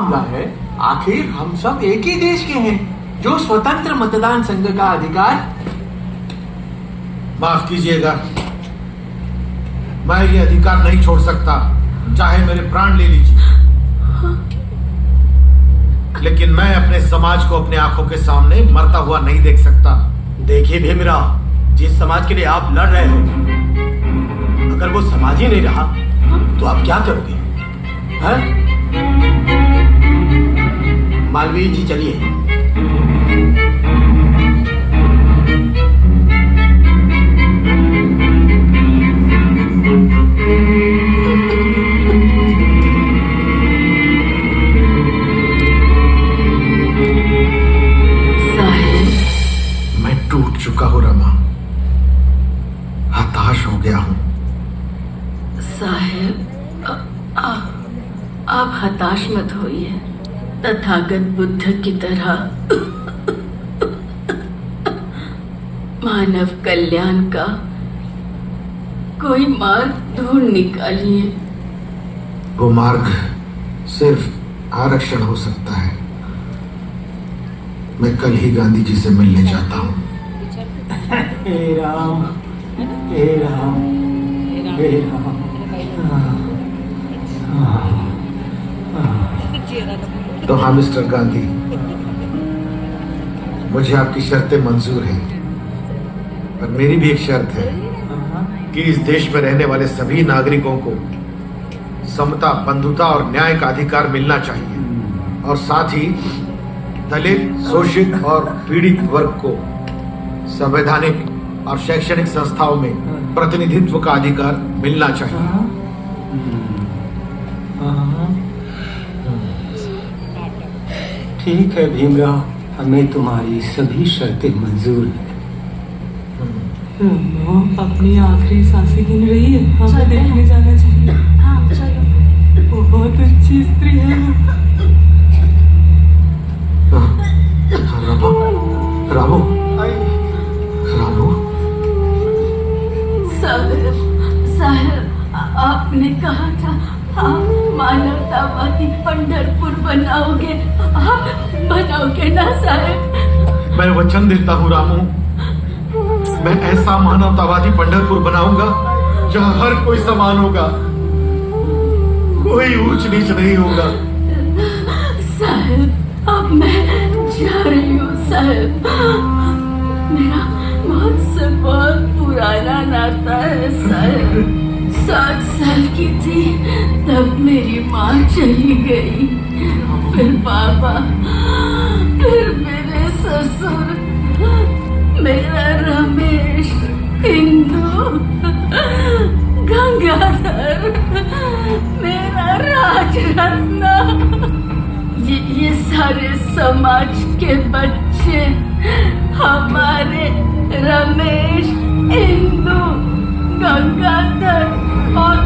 मामला है? आखिर हम सब एक ही देश के हैं। जो स्वतंत्र मतदान संघ का अधिकार। माफ कीजिएगा, मैं ये अधिकार नहीं छोड़ सकता, चाहे मेरे प्राण ले लीजिए। लेकिन मैं अपने समाज को अपने आंखों के सामने मरता हुआ नहीं देख सकता। देखिए भीमराव, जिस समाज के लिए आप लड़ रहे हो, अगर वो समाज ही नहीं रहा तो आप क्या करोगे? हैं? मालवीय जी चलिए। मैं टूट चुका हूं रमा, हताश हो गया हूं। साहेब, आप हताश मत होइए। तथागत बुद्ध की तरह मानव कल्याण का कोई मार्ग ढूंढ निकालिए। वो मार्ग सिर्फ आरक्षण हो सकता है। मैं कल ही गांधी जी से मिलने जाता हूँ। हे राम, हे राम, हे राम। तो हाँ मिस्टर गांधी, मुझे आपकी शर्तें मंजूर हैं, पर मेरी भी एक शर्त है कि इस देश में रहने वाले सभी नागरिकों को समता, बंधुता और न्याय का अधिकार मिलना चाहिए, और साथ ही दलित, शोषित और पीड़ित वर्ग को संवैधानिक और शैक्षणिक संस्थाओं में प्रतिनिधित्व का अधिकार मिलना चाहिए। ठीक है भीमराव, हमें तुम्हारी सभी शर्तें मंजूर है। अपनी आखिरी सांसें गिन रही है। हमें देखने जाना चाहिए। हाँ चलो। बहुत अच्छी स्त्री है वो। रामू, रामू, रामू। साहब, आपने कहा था आप मानवतावादी पंढरपुर बनाओगे। आप बनाओगे ना साहब? मैं वचन देता हूँ रामू, मैं ऐसा मानवतावादी पंढरपुर बनाऊंगा जहाँ हर कोई समान होगा, कोई ऊंच नीच नहीं होगा। साहब, अब मैं जा रही हूँ साहब। मेरा बहुत से बहुत पुराना नाता है साहब। 7 साल की थी तब मेरी माँ चली गई, फिर पापा, फिर मेरे ससुर, मेरा रमेश, इंदु, गंगाधर, मेरा राजरत्ना, ये सारे समाज के बच्चे हमारे रमेश, इंदु, गंगाधर और